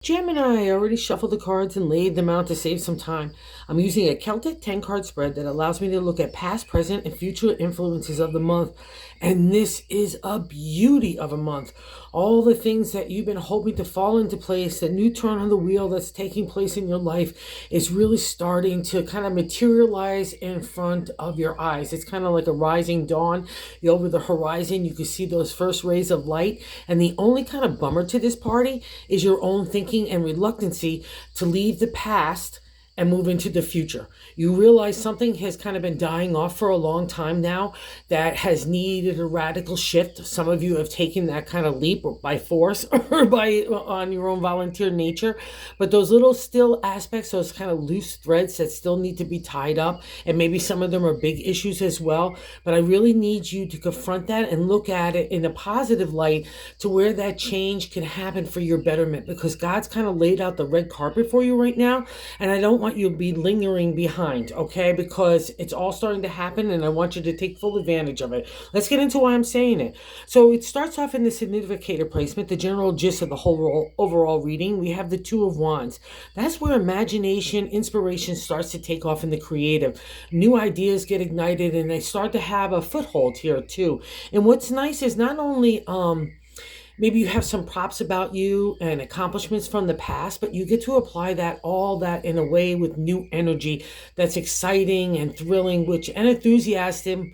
Gemini, I already shuffled the cards and laid them out to save some time. I'm using a Celtic 10 card spread that allows me to look at past, present, and future influences of the month. And this is a beauty of a month. All the things that you've been hoping to fall into place, the new turn on the wheel that's taking place in your life is really starting to kind of materialize in front of your eyes. It's kind of like a rising dawn. Over the horizon, you can see those first rays of light. And the only kind of bummer to this party is your own thinking and reluctancy to leave the past and move into the future. You realize something has kind of been dying off for a long time now that has needed a radical shift. Some of you have taken that kind of leap by force or by on your own volunteer nature, but those little still aspects, those kind of loose threads that still need to be tied up, and maybe some of them are big issues as well, but I really need you to confront that and look at it in a positive light to where that change can happen for your betterment, because God's kind of laid out the red carpet for you right now, and I don't want you to be lingering behind, okay? Because it's all starting to happen, and I want you to take full advantage of it. Let's get into why I'm saying it. So it starts off in the significator placement, the general gist of the whole overall reading. We have the Two of Wands. That's where imagination, inspiration starts to take off in the creative. New ideas get ignited, and they start to have a foothold here too. And what's nice is not only maybe you have some props about you and accomplishments from the past, but you get to apply all that in a way with new energy that's exciting and thrilling, and enthusiastic,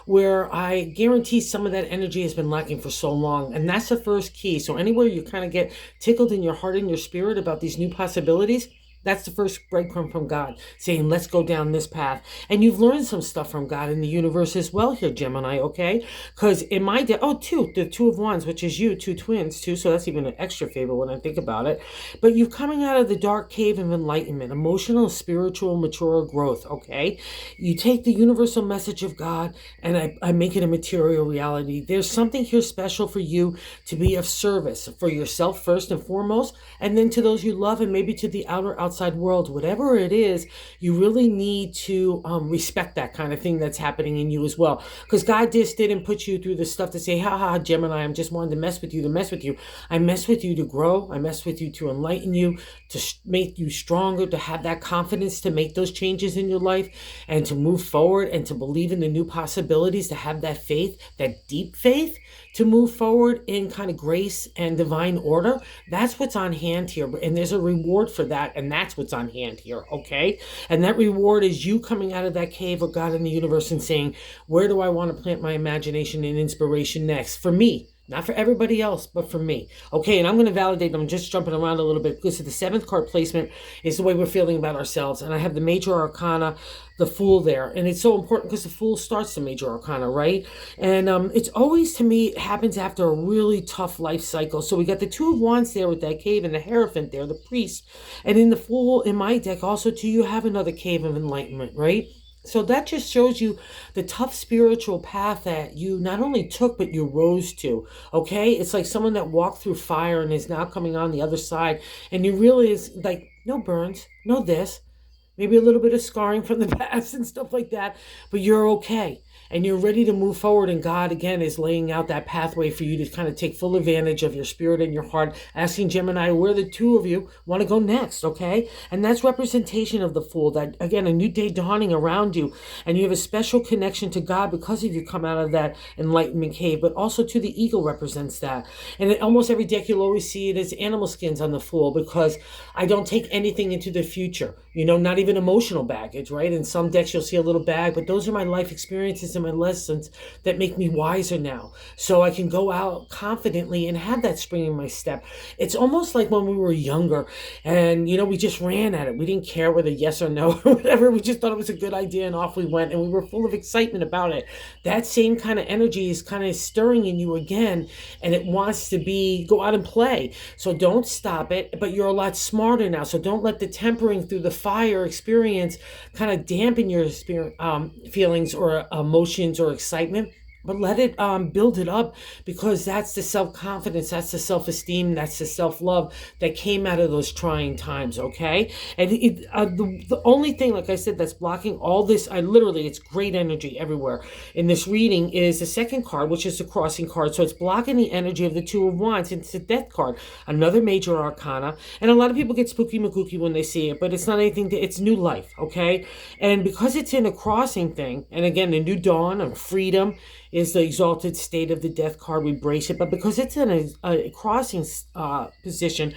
where I guarantee some of that energy has been lacking for so long. And that's the first key. So anywhere you kind of get tickled in your heart and your spirit about these new possibilities, that's the first breadcrumb from God, saying, let's go down this path. And you've learned some stuff from God in the universe as well here, Gemini, okay? Because in my day, the Two of Wands, which is you, two twins, too, so that's even an extra favor when I think about it. But you're coming out of the dark cave of enlightenment, emotional, spiritual, mature growth, okay? You take the universal message of God, and I make it a material reality. There's something here special for you to be of service, for yourself first and foremost, and then to those you love, and maybe to the outside world. Whatever it is, you really need to respect that kind of thing that's happening in you as well, because God just didn't put you through the stuff to say, ha, Gemini, I'm just wanting to mess with you I mess with you to grow. I mess with you to enlighten you, to make you stronger, to have that confidence to make those changes in your life and to move forward and to believe in the new possibilities, to have that faith, that deep faith, to move forward in kind of grace and divine order. That's what's on hand here, and there's a reward for that, and that's what's on hand here, okay? And that reward is you coming out of that cave of God in the universe and saying, where do I want to plant my imagination and inspiration next? For me. Not for everybody else, but for me. Okay, and I'm going to validate, I'm just jumping around a little bit because the seventh card placement is the way we're feeling about ourselves. And I have the major arcana, the Fool there. And it's so important because the Fool starts the major arcana, right? And it's always, to me, it happens after a really tough life cycle. So we got the Two of Wands there with that cave and the Hierophant there, the priest. And in the Fool, in my deck, also too, you have another cave of enlightenment, right? So that just shows you the tough spiritual path that you not only took, but you rose to, okay? It's like someone that walked through fire and is now coming on the other side. And you really is like, no burns, no this, maybe a little bit of scarring from the past and stuff like that, but you're okay. And you're ready to move forward, and God, again, is laying out that pathway for you to kind of take full advantage of your spirit and your heart, asking Gemini where the two of you want to go next, okay? And that's representation of the Fool, that, again, a new day dawning around you, and you have a special connection to God because of you come out of that enlightenment cave, but also to the eagle represents that. And in almost every deck, you'll always see it as animal skins on the Fool, because I don't take anything into the future, not even emotional baggage, right? In some decks, you'll see a little bag, but those are my life experiences and my lessons that make me wiser now, so I can go out confidently and have that spring in my step. It's almost like when we were younger and we just ran at it. We didn't care whether yes or no or whatever. We just thought it was a good idea and off we went, and we were full of excitement about it. That same kind of energy is kind of stirring in you again, and it wants to go out and play. So don't stop it, but you're a lot smarter now, so don't let the tempering through the fire experience kind of dampen your feelings or emotions or excitement. but let it build it up, because that's the self-confidence, that's the self-esteem, that's the self-love that came out of those trying times. Okay, and the only thing, like I said, that's blocking all this, I literally, it's great energy everywhere in this reading, is the second card, which is the crossing card. So it's blocking the energy of the Two of Wands. It's the Death card, another major arcana. And a lot of people get spooky magooky when they see it, but it's not anything it's new life. Okay, and because it's in a crossing thing, and again, the new dawn of freedom is the exalted state of the Death card. We brace it, but because it's in a crossing position,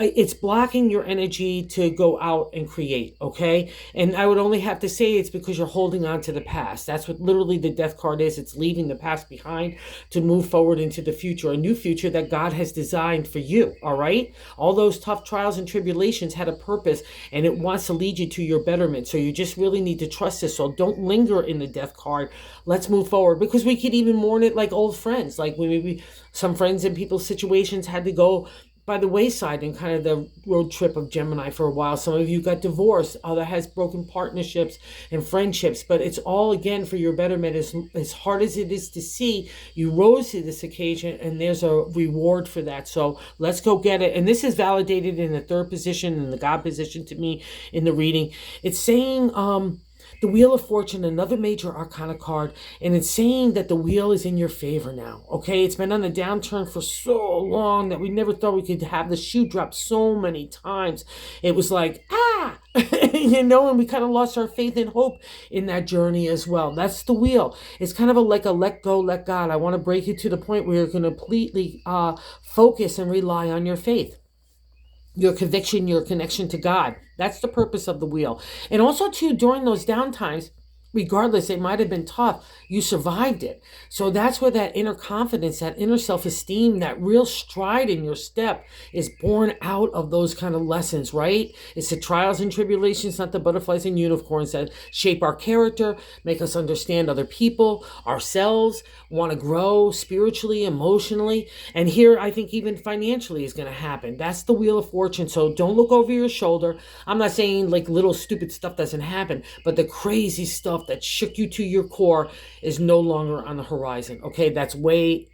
it's blocking your energy to go out and create. Okay, and I would only have to say it's because you're holding on to the past. That's what literally the Death card is. It's leaving the past behind to move forward into the future, a new future that God has designed for you. All right, all those tough trials and tribulations had a purpose, and it wants to lead you to your betterment. So you just really need to trust this. So don't linger in the Death card. Let's move forward, because we could even mourn it like old friends, like maybe some friends in people's situations had to go by the wayside in kind of the road trip of Gemini for a while. Some of you got divorced, other has broken partnerships and friendships, but it's all again for your betterment. As hard as it is to see, you rose to this occasion, and there's a reward for that. So let's go get it. And this is validated in the third position, in the God position to me in the reading. It's saying the Wheel of Fortune, another major arcana card, and it's saying that the wheel is in your favor now. Okay, it's been on the downturn for so long that we never thought we could have the shoe drop so many times. It was like, and we kind of lost our faith and hope in that journey as well. That's the wheel. It's kind of like a let go, let God. I want to break you to the point where you're going to completely focus and rely on your faith, your conviction, your connection to God. That's the purpose of the wheel. And also, too, during those downtimes, regardless, it might have been tough, you survived it. So that's where that inner confidence, that inner self-esteem, that real stride in your step is born out of those kind of lessons, right? It's the trials and tribulations, not the butterflies and unicorns, that shape our character, make us understand other people, ourselves, want to grow spiritually, emotionally. And here, I think even financially is going to happen. That's the Wheel of Fortune. So don't look over your shoulder. I'm not saying like little stupid stuff doesn't happen, but the crazy stuff that shook you to your core is no longer on the horizon. Okay, that's way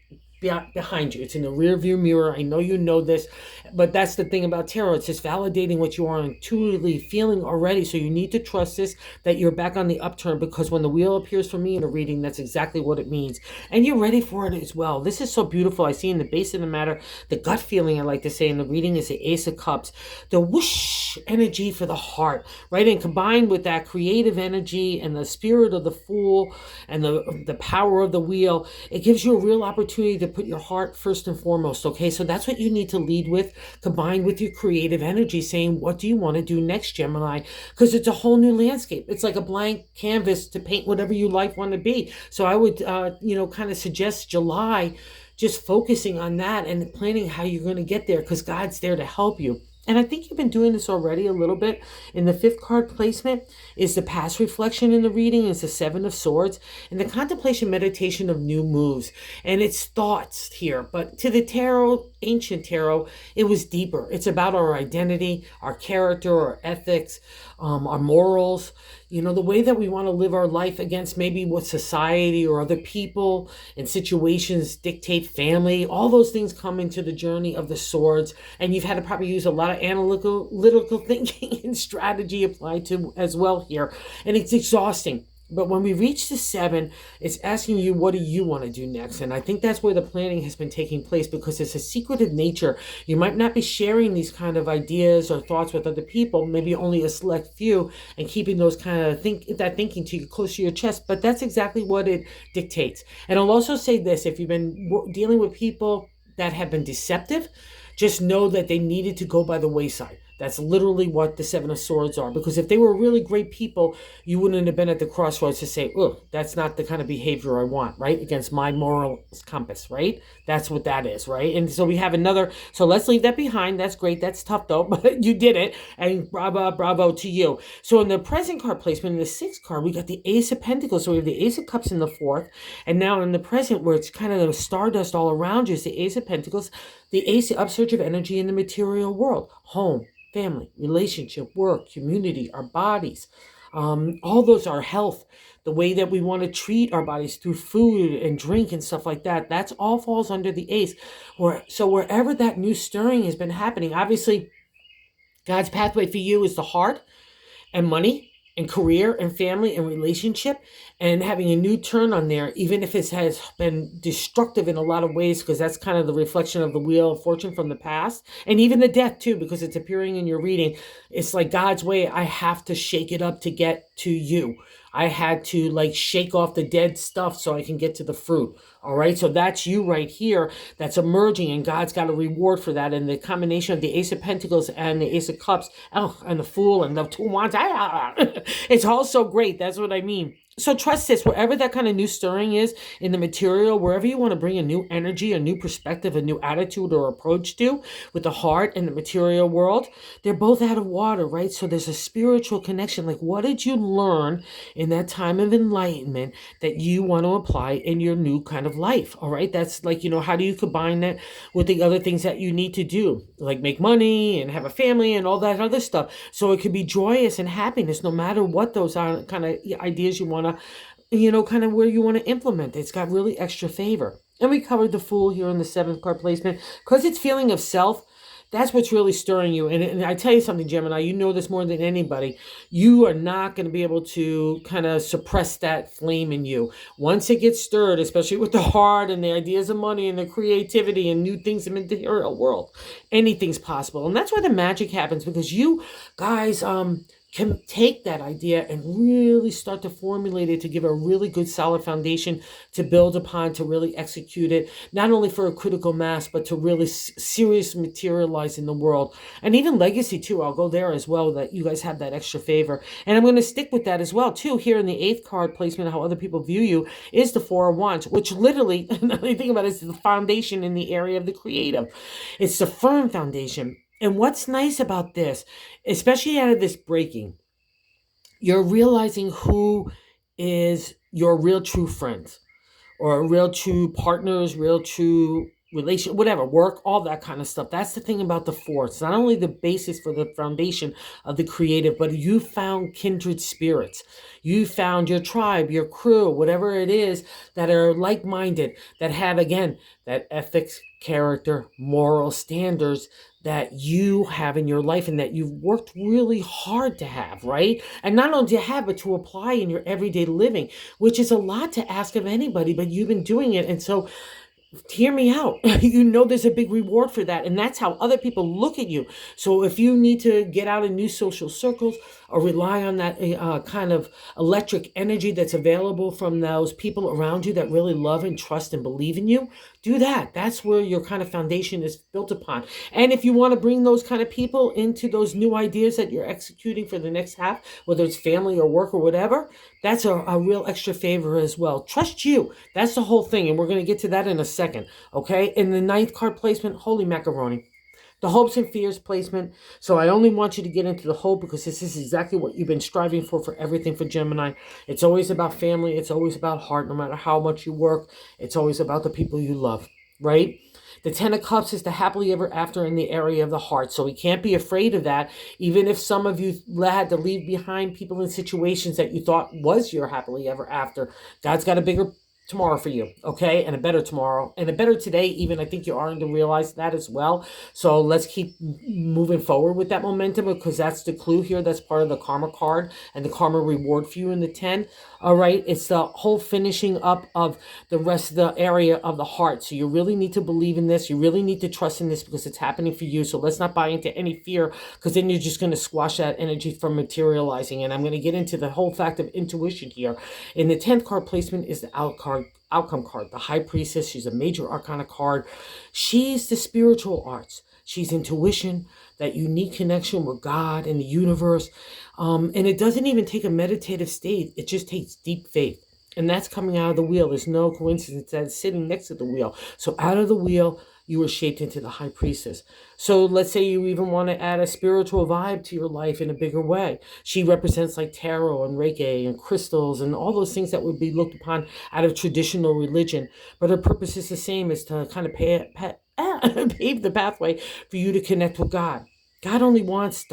behind you. It's in the rear view mirror. I know you know this, but that's the thing about tarot. It's just validating what you are intuitively feeling already. So you need to trust this, that you're back on the upturn, because when the wheel appears for me in a reading, that's exactly what it means. And you're ready for it as well. This is so beautiful. I see in the base of the matter, the gut feeling, I like to say in the reading, is the Ace of Cups, the whoosh energy for the heart, right? And combined with that creative energy and the spirit of the Fool and the power of the wheel, it gives you a real opportunity to put your heart first and foremost. Okay, so that's what you need to lead with, combined with your creative energy, saying, what do you want to do next, Gemini? Because it's a whole new landscape. It's like a blank canvas to paint whatever you life want to be. So I would kind of suggest July, just focusing on that and planning how you're going to get there, because God's there to help you. And I think you've been doing this already a little bit. In the fifth card placement is the past reflection in the reading. It's the Seven of Swords and the contemplation meditation of new moves. And it's thoughts here. But to the tarot, ancient tarot, it was deeper. It's about our identity, our character, our ethics, our morals, the way that we want to live our life against maybe what society or other people and situations dictate, family. All those things come into the journey of the swords. And you've had to probably use a lot of analytical thinking and strategy applied to as well here. And it's exhausting. But when we reach the seven, it's asking you, what do you want to do next? And I think that's where the planning has been taking place, because it's a secretive nature. You might not be sharing these kind of ideas or thoughts with other people, maybe only a select few, and keeping those kind of thinking to you, close to your chest. But that's exactly what it dictates. And I'll also say this, if you've been dealing with people that have been deceptive, just know that they needed to go by the wayside. That's literally what the Seven of Swords are. Because if they were really great people, you wouldn't have been at the crossroads to say, oh, that's not the kind of behavior I want, right? Against my moral compass, right? That's what that is, right? And so we have another, so let's leave that behind. That's great. That's tough though, but you did it. And bravo to you. So in the present card placement, in the sixth card, we got the Ace of Pentacles. So we have the Ace of Cups in the fourth. And now in the present, where it's kind of the stardust all around you, is the Ace of Pentacles, the Ace of upsurge of energy in the material world, home, family, relationship, work, community, our bodies, All those are health, the way that we want to treat our bodies through food and drink and stuff like that. That's all falls under the ace. So wherever that new stirring has been happening, obviously God's pathway for you is the heart and money and career and family and relationship, and having a new turn on there, even if it has been destructive in a lot of ways, because that's kind of the reflection of the wheel of fortune from the past, and even the death too, because it's appearing in your reading. It's like God's way. I have to shake it up to get to you. I had to like shake off the dead stuff so I can get to the fruit. All right. So that's you right here. That's emerging, and God's got a reward for that. And the combination of the Ace of Pentacles and the Ace of Cups, oh, and the Fool and the Two Wands, it's all so great. That's what I mean. So trust this, wherever that kind of new stirring is in the material, wherever you want to bring a new energy, a new perspective, a new attitude or approach to with the heart and the material world, they're both out of water, right? So there's a spiritual connection. Like, what did you learn in that time of enlightenment that you want to apply in your new kind of life? All right. That's like, how do you combine that with the other things that you need to do, like make money and have a family and all that other stuff. So it could be joyous and happiness, no matter what those are kind of ideas you want to, kind of where you want to implement it. It's got really extra favor. And we covered the Fool here in the 7th card placement because it's feeling of self. That's what's really stirring you. And I tell you something, Gemini, you know this more than anybody. You are not going to be able to kind of suppress that flame in you. Once it gets stirred, especially with the heart and the ideas of money and the creativity and new things in the material world, anything's possible. And that's where the magic happens, because you guys, can take that idea and really start to formulate it to give a really good solid foundation to build upon, to really execute it, not only for a critical mass, but to really serious materialize in the world. And even legacy too, I'll go there as well, that you guys have that extra favor. And I'm going to stick with that as well too. Here in the 8th card placement, how other people view you is the 4 of Wands, which literally, another thing about it, is the foundation in the area of the creative. It's the firm foundation. And what's nice about this, especially out of this breaking, you're realizing who is your real true friends, or real true partners, real true relation, whatever, work, all that kind of stuff. That's the thing about the 4. It's not only the basis for the foundation of the creative, but you found kindred spirits. You found your tribe, your crew, whatever it is, that are like-minded, that have, again, that ethics, character, moral standards that you have in your life and that you've worked really hard to have, right? And not only to have, but to apply in your everyday living, which is a lot to ask of anybody, but you've been doing it. And so hear me out. There's a big reward for that. And that's how other people look at you. So if you need to get out in new social circles or rely on that kind of electric energy that's available from those people around you that really love and trust and believe in you, do that. That's where your kind of foundation is built upon. And if you want to bring those kind of people into those new ideas that you're executing for the next half, whether it's family or work or whatever, that's a real extra favor as well. Trust you. That's the whole thing. And we're going to get to that in a second. Okay. In the 9th card placement, holy macaroni. The hopes and fears placement. So I only want you to get into the hope, because this is exactly what you've been striving for everything for Gemini. It's always about family. It's always about heart. No matter how much you work, it's always about the people you love, right? The 10 of Cups is the happily ever after in the area of the heart. So we can't be afraid of that. Even if some of you had to leave behind people in situations that you thought was your happily ever after, God's got a bigger tomorrow for you, okay? And a better tomorrow, and a better today even. I think you're starting to realize that as well. So let's keep moving forward with that momentum, because that's the clue here. That's part of the karma card and the karma reward for you in the 10. All right, it's the whole finishing up of the rest of the area of the heart. So you really need to believe in this. You really need to trust in this, because it's happening for you. So let's not buy into any fear, because then you're just going to squash that energy from materializing. And I'm going to get into the whole fact of intuition here. In the 10th card placement is the outcome card, the High Priestess. She's a major arcana card. She's the spiritual arts. She's intuition, that unique connection with God and the universe. And it doesn't even take a meditative state. It just takes deep faith. And that's coming out of the wheel. There's no coincidence that it's sitting next to the wheel. So out of the wheel, you were shaped into the High Priestess. So let's say you even want to add a spiritual vibe to your life in a bigger way. She represents like tarot and Reiki and crystals and all those things that would be looked upon out of traditional religion. But her purpose is the same, is to kind of pave the pathway for you to connect with God. God only wants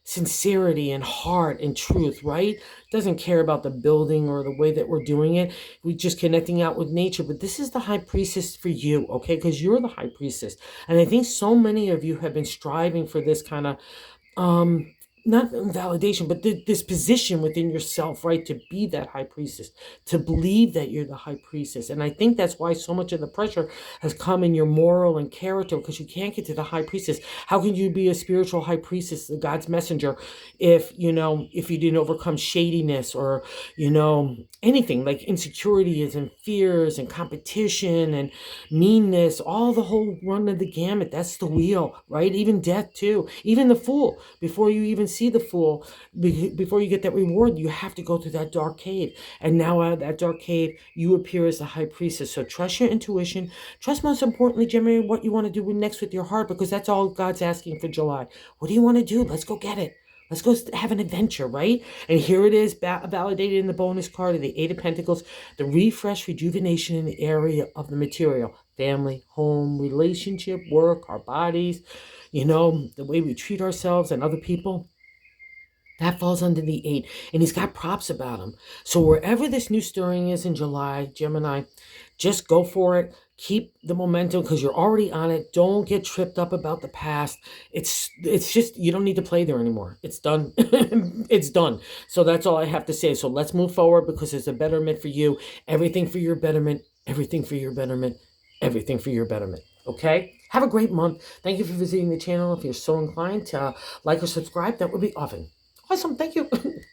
sincerity and heart and truth, right? Doesn't care about the building or the way that we're doing it. We're just connecting out with nature. But this is the high priestess for you, okay? Because you're the high priestess. And I think so many of you have been striving for this kind of um not validation, but this position within yourself, right? To be that high priestess, to believe that you're the high priestess. And I think that's why so much of the pressure has come in your moral and character, because you can't get to the high priestess. How can you be a spiritual high priestess, the God's messenger, if if you didn't overcome shadiness, or anything like insecurities and fears and competition and meanness, all the whole run of the gamut? That's the wheel, right? Even death too, even the fool. Before you even see the fool, before you get that reward, you have to go through that dark cave. And now out of that dark cave, you appear as the high priestess. So trust your intuition. Trust, most importantly, Gemini, what you want to do next with your heart, because that's all God's asking for July. What do you want to do? Let's go get it. Let's go have an adventure, right? And here it is, validated in the bonus card of the Eight of Pentacles, the refresh, rejuvenation in the area of the material, family, home, relationship, work, our bodies, the way we treat ourselves and other people. That falls under the 8. And he's got props about him. So wherever this new stirring is in July, Gemini, just go for it. Keep the momentum, because you're already on it. Don't get tripped up about the past. It's just, you don't need to play there anymore. It's done. It's done. So that's all I have to say. So let's move forward, because there's a betterment for you. Everything for your betterment. Everything for your betterment. Everything for your betterment. Okay? Have a great month. Thank you for visiting the channel. If you're so inclined to like or subscribe, that would be awesome. Thank you.